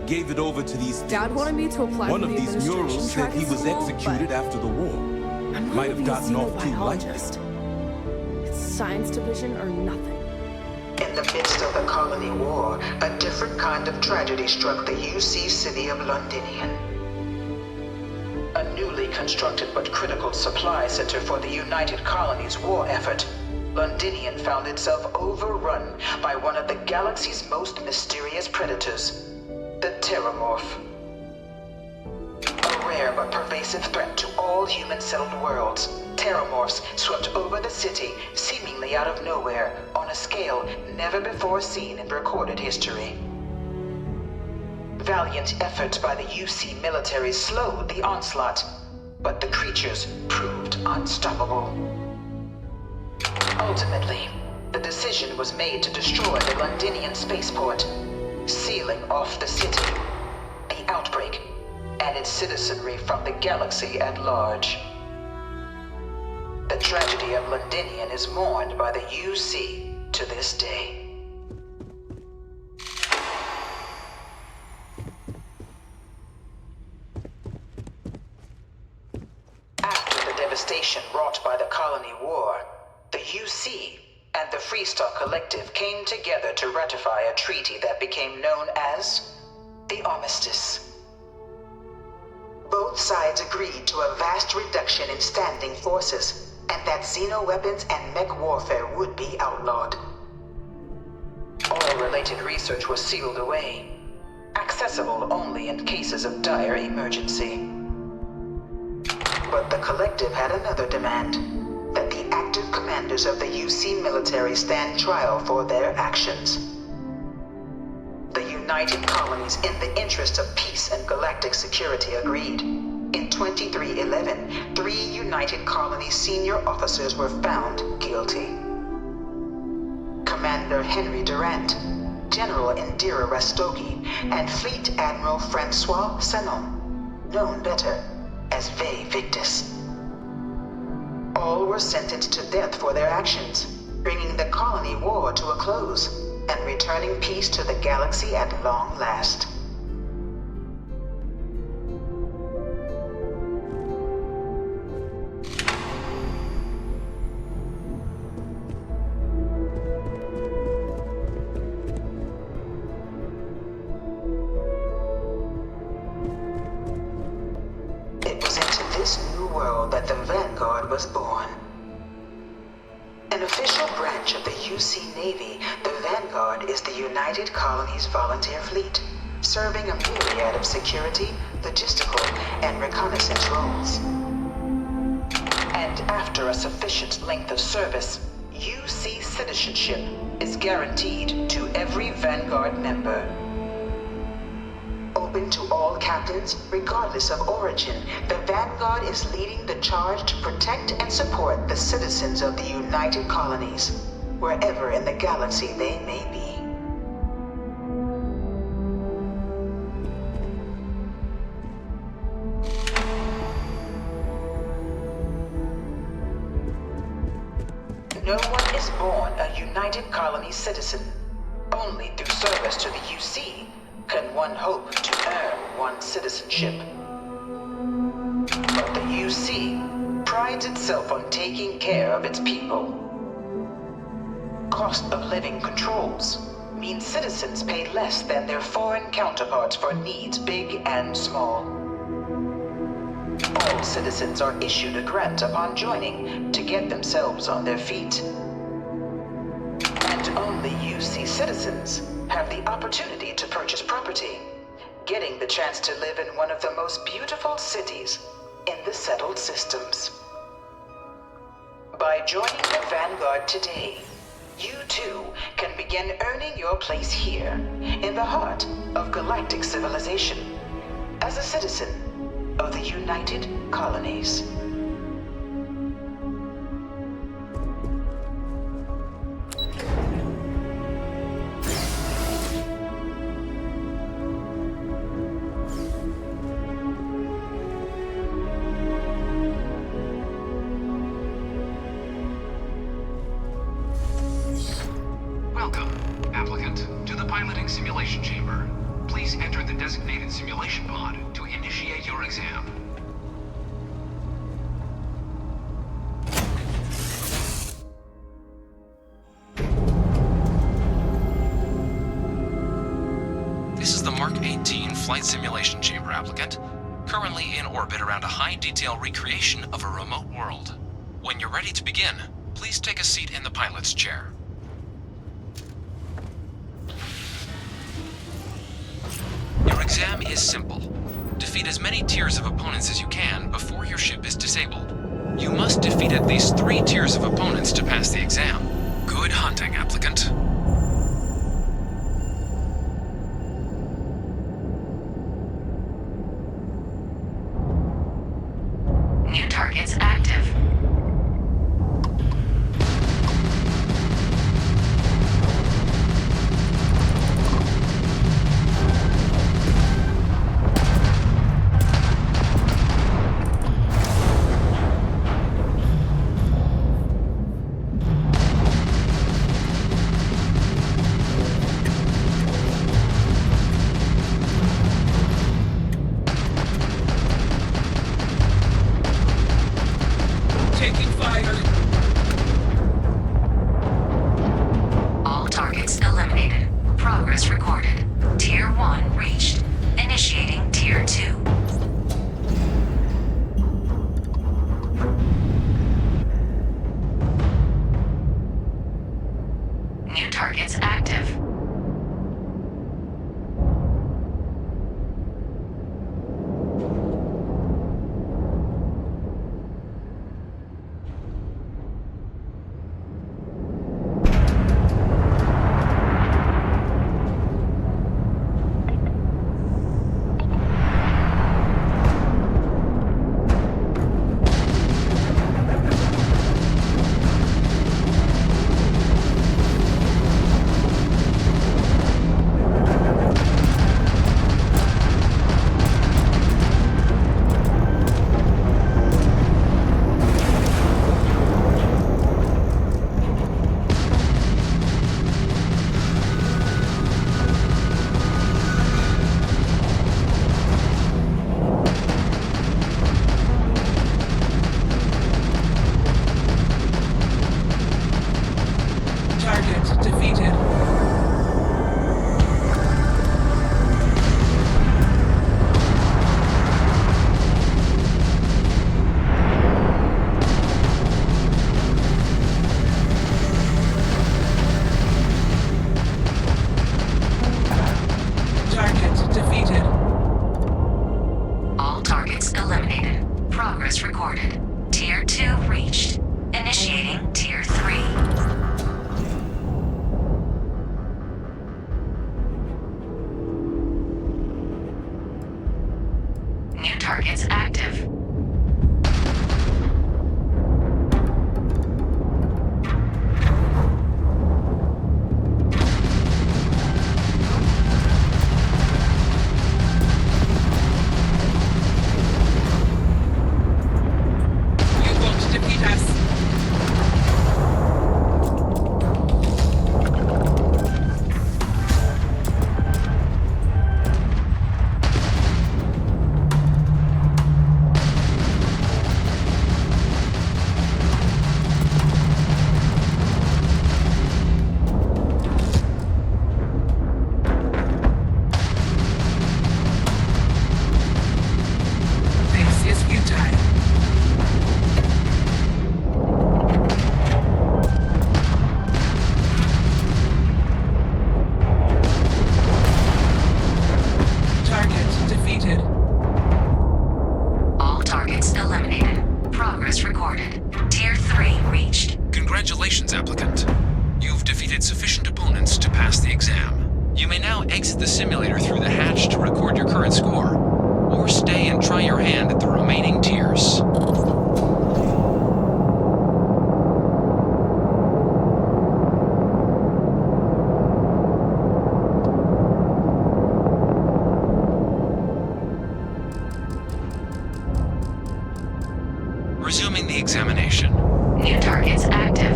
Gave it over to these Dad wanted me to apply One for of the these murals said he was executed after the war. Might have gotten off too lightly. It's science division or nothing. In the midst of the colony war, a different kind of tragedy struck the UC city of Londinian. A newly constructed but critical supply center for the United Colonies' war effort, Londinian found itself overrun by one of the galaxy's most mysterious predators, the Terramorph. A rare but pervasive threat to all human-settled worlds, Terramorphs swept over the city seemingly out of nowhere on a scale never before seen in recorded history. Valiant efforts by the UC military slowed the onslaught, but the creatures proved unstoppable. Ultimately, the decision was made to destroy the Londinian spaceport, sealing off the city, the outbreak, and its citizenry from the galaxy at large. The tragedy of Londinian is mourned by the UC to this day. After the devastation wrought by the colony war, the UC and the Freestar Collective came together to ratify a treaty that became known as the Armistice. Both sides agreed to a vast reduction in standing forces, and that xeno-weapons and mech warfare would be outlawed. All related research was sealed away, accessible only in cases of dire emergency. But the Collective had another demand, that the active commanders of the UC military stand trial for their actions. The United Colonies, in the interest of peace and galactic security, agreed. In 2311, 3 United Colonies senior officers were found guilty. Commander Henry Durant, General Indira Rastogi, and Fleet Admiral Francois Sanon, known better as Ve Victus. All were sentenced to death for their actions, bringing the colony war to a close and returning peace to the galaxy at long last. It was into this new world that the Vanguard was born. An official branch of the UC Navy, the Vanguard is the United Colonies Volunteer Fleet, serving a myriad of security, logistical, and reconnaissance roles. And after a sufficient length of service, UC citizenship is guaranteed to every Vanguard member. Open to all captains, regardless of origin, the Vanguard is leading the charge to protect and support the citizens of the United Colonies, wherever in the galaxy they may be. No one is born a United Colonies citizen. Only through service to the UC can one hope to earn one's citizenship. But the UC prides itself on taking care of its people. Cost of living controls mean citizens pay less than their foreign counterparts for needs big and small. All citizens are issued a grant upon joining to get themselves on their feet. And only UC citizens have the opportunity to purchase property, getting the chance to live in one of the most beautiful cities in the settled systems. By joining the Vanguard today, you too can begin earning your place here, in the heart of galactic civilization, as a citizen of the United Colonies. Welcome, applicant, to the piloting simulation chamber. Please enter the designated simulation pod to initiate your exam. This is the Mark 18 flight simulation chamber, applicant. Currently in orbit around a high-detail recreation of a remote world. When you're ready to begin, please take a seat in the pilot's chair. Your exam is simple. Defeat as many tiers of opponents as you can before your ship is disabled. You must defeat at least 3 tiers of opponents to pass the exam. Good hunting, applicant. New targets active. Taking fire. All targets eliminated. Progress recorded. Tier 1 reached. Initiating Tier 2. New targets active. Target defeated. Target defeated. All targets eliminated. Progress recorded. Tier 2 reached. Initiating Tier 3. New targets active. You won't defeat us. exit the simulator through the hatch to record your current score, or stay and try your hand at the remaining tiers. Resuming the examination. New targets active.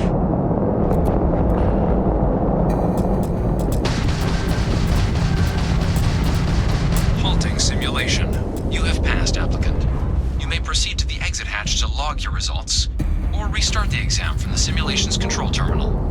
Halting simulation. You have passed, applicant. You may proceed to the exit hatch to log your results, or restart the exam from the simulation's control terminal.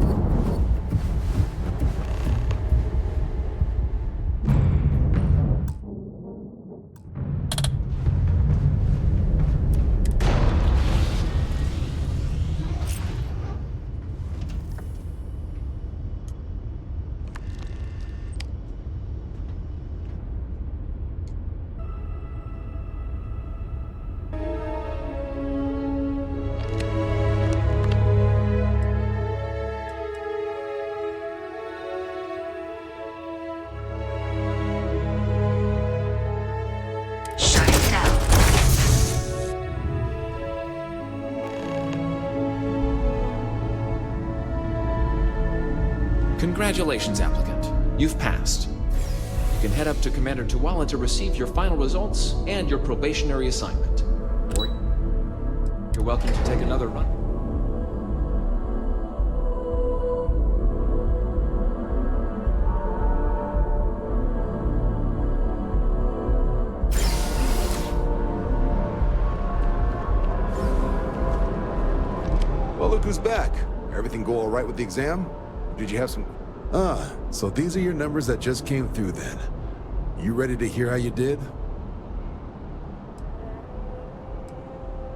Congratulations, applicant. You've passed. You can head up to Commander Tuala to receive your final results and your probationary assignment. Or you're welcome to take another run. Well, look who's back. Everything go all right with the exam? Did you have some... so these are your numbers that just came through then. You ready to hear how you did?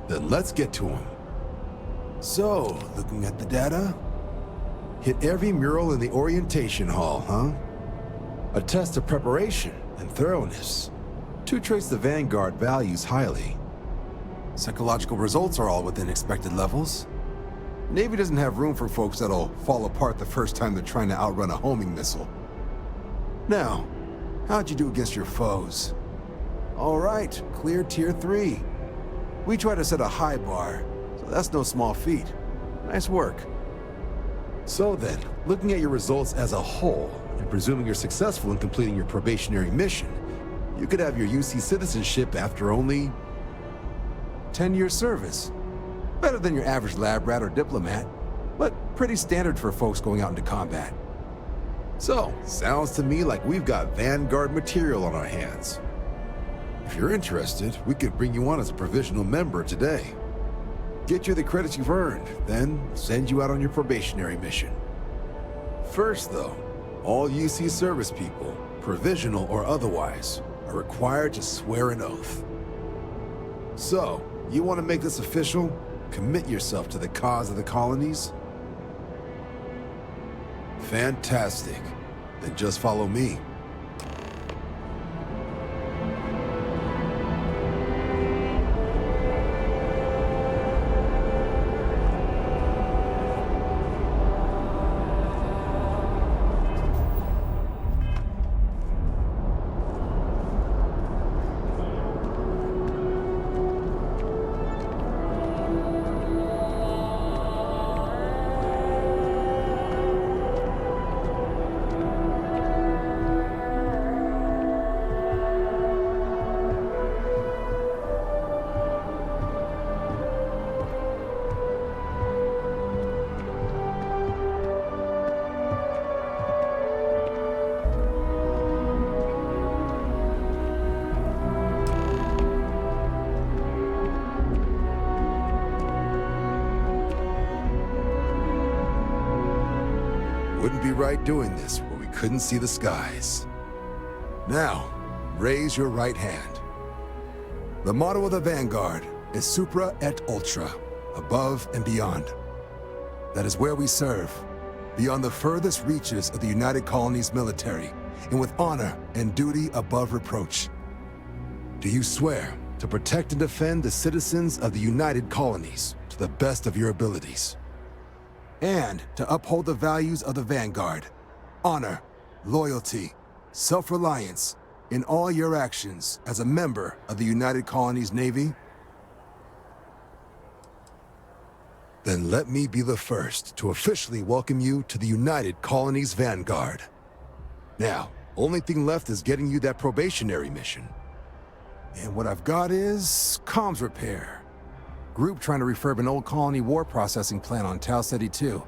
Then let's get to them. So, looking at the data, hit every mural in the orientation hall, huh? A test of preparation and thoroughness. 2 traits the Vanguard values highly. Psychological results are all within expected levels. Navy doesn't have room for folks that'll fall apart the first time they're trying to outrun a homing missile. Now, how'd you do against your foes? All right, clear Tier 3. We try to set a high bar, so that's no small feat. Nice work. So then, looking at your results as a whole, and presuming you're successful in completing your probationary mission, you could have your UC citizenship after only 10 years service. Better than your average lab rat or diplomat, but pretty standard for folks going out into combat. So, sounds to me like we've got Vanguard material on our hands. If you're interested, we could bring you on as a provisional member today. Get you the credits you've earned, then send you out on your probationary mission. First though, all UC service people, provisional or otherwise, are required to swear an oath. So, you want to make this official? Commit yourself to the cause of the colonies? Fantastic. Then just follow me. Wouldn't be right doing this where we couldn't see the skies. Now, raise your right hand. The motto of the Vanguard is Supra et Ultra, above and beyond. That is where we serve, beyond the furthest reaches of the United Colonies military, and with honor and duty above reproach. Do you swear to protect and defend the citizens of the United Colonies to the best of your abilities? And to uphold the values of the Vanguard: honor, loyalty, self-reliance in all your actions as a member of the United Colonies Navy? Then let me be the first to officially welcome you to the United Colonies Vanguard. Now, only thing left is getting you that probationary mission. And what I've got is comms repair. Group trying to refurb an old colony war processing plant on Tau Ceti 2.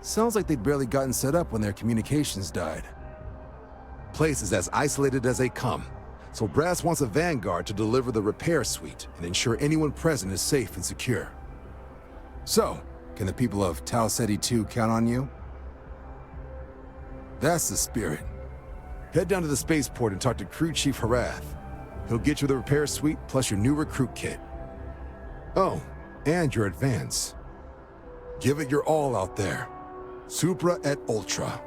Sounds like they'd barely gotten set up when their communications died. Place is as isolated as they come, so Brass wants a Vanguard to deliver the repair suite and ensure anyone present is safe and secure. So, can the people of Tau Ceti 2 count on you? That's the spirit. Head down to the spaceport and talk to Crew Chief Harath. He'll get you the repair suite plus your new recruit kit. Oh, and your advance. Give it your all out there. Supra et Ultra.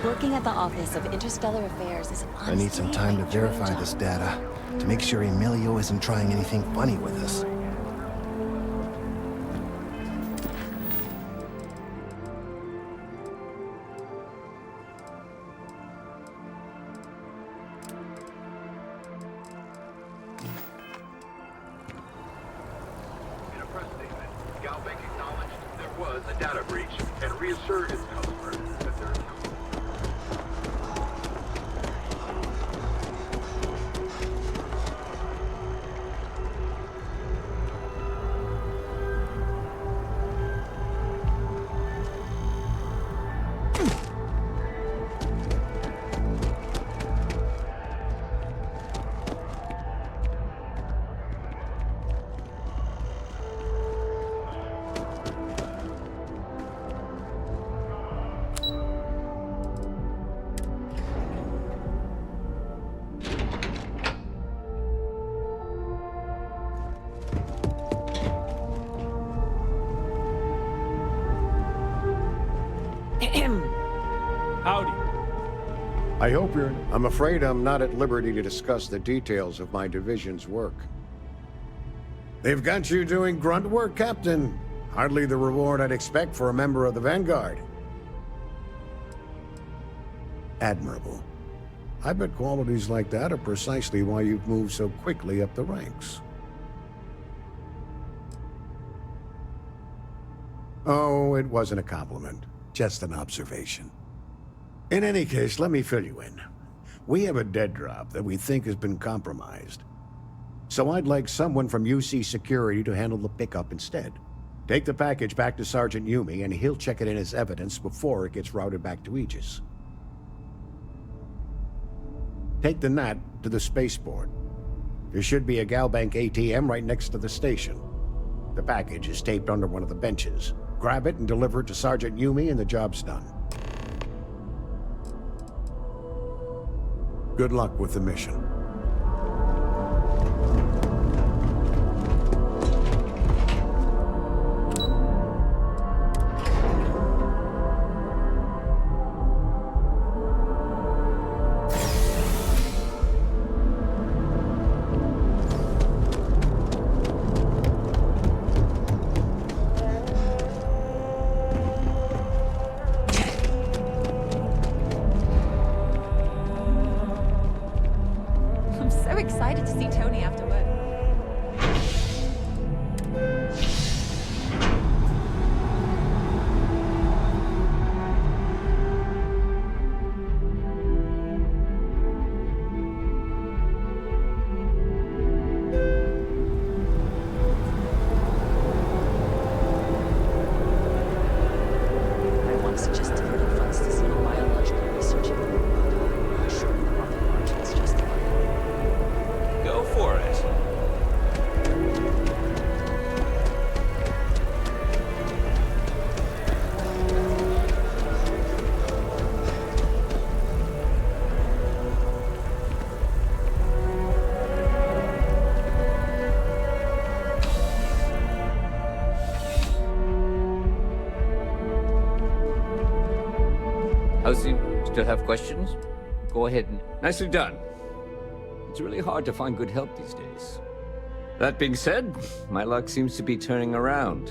Working at the Office of Interstellar Affairs is I need some time to verify this data, to make sure Emilio isn't trying anything funny with us. In a press statement, Galbank acknowledged there was a data breach and reassured its customers that their account. Howdy. I hope you're... I'm afraid I'm not at liberty to discuss the details of my division's work. They've got you doing grunt work, Captain. Hardly the reward I'd expect for a member of the Vanguard. Admirable. I bet qualities like that are precisely why you've moved so quickly up the ranks. Oh, it wasn't a compliment. Just an observation. In any case, let me fill you in. We have a dead drop that we think has been compromised. So I'd like someone from UC Security to handle the pickup instead. Take the package back to Sergeant Yumi and he'll check it in as evidence before it gets routed back to Aegis. Take the Nat to the spaceport. There should be a Galbank ATM right next to the station. The package is taped under one of the benches. Grab it and deliver it to Sergeant Yumi and the job's done. Good luck with the mission. Still have questions? Go ahead and... Nicely done. It's really hard to find good help these days. That being said, my luck seems to be turning around.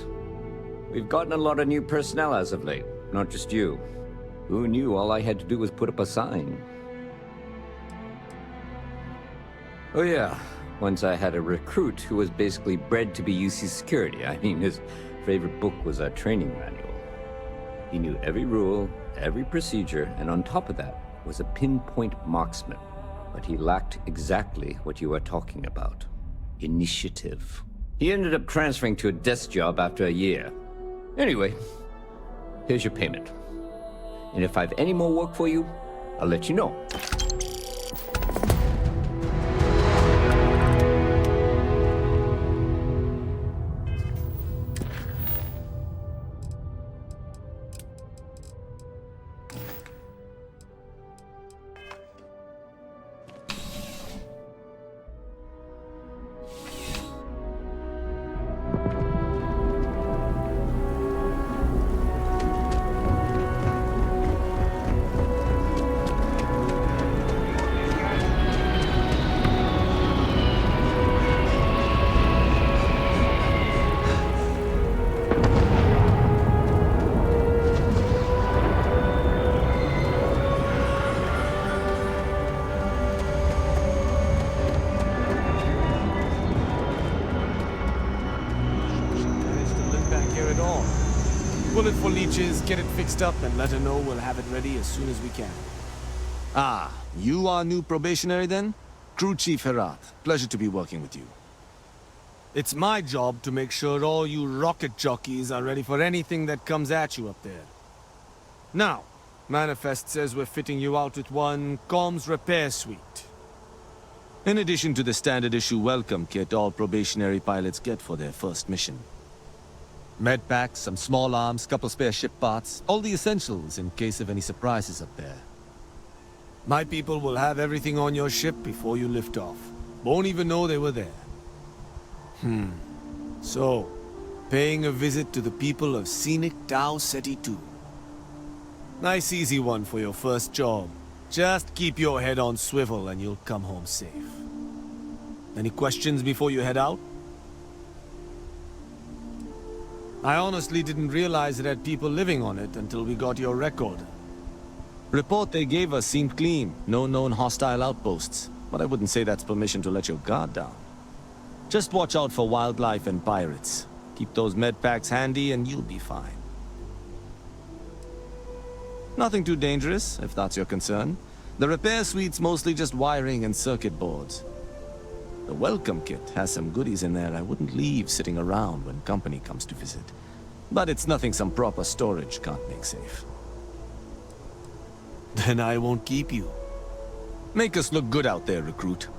We've gotten a lot of new personnel as of late, not just you. Who knew all I had to do was put up a sign? Oh yeah, once I had a recruit who was basically bred to be UC security. I mean, his favorite book was our training manual. He knew every rule, every procedure, and on top of that was a pinpoint marksman. But he lacked exactly what you are talking about. Initiative. He ended up transferring to a desk job after a year. Anyway, here's your payment. And if I have any more work for you, I'll let you know. Bullet for leeches, get it fixed up, and let her know we'll have it ready as soon as we can. Ah, you are new probationary then? Crew Chief Herat, pleasure to be working with you. It's my job to make sure all you rocket jockeys are ready for anything that comes at you up there. Now, Manifest says we're fitting you out with one comms repair suite. In addition to the standard issue welcome kit all probationary pilots get for their first mission. Med packs, some small arms, couple spare ship parts, all the essentials in case of any surprises up there. My people will have everything on your ship before you lift off. Won't even know they were there. So, paying a visit to the people of scenic Tau Ceti 2. Nice easy one for your first job. Just keep your head on swivel and you'll come home safe. Any questions before you head out? I honestly didn't realize it had people living on it until we got your record. Report they gave us seemed clean. No known hostile outposts. But I wouldn't say that's permission to let your guard down. Just watch out for wildlife and pirates. Keep those med packs handy and you'll be fine. Nothing too dangerous, if that's your concern. The repair suite's mostly just wiring and circuit boards. The welcome kit has some goodies in there I wouldn't leave sitting around when company comes to visit. But it's nothing some proper storage can't make safe. Then I won't keep you. Make us look good out there, recruit.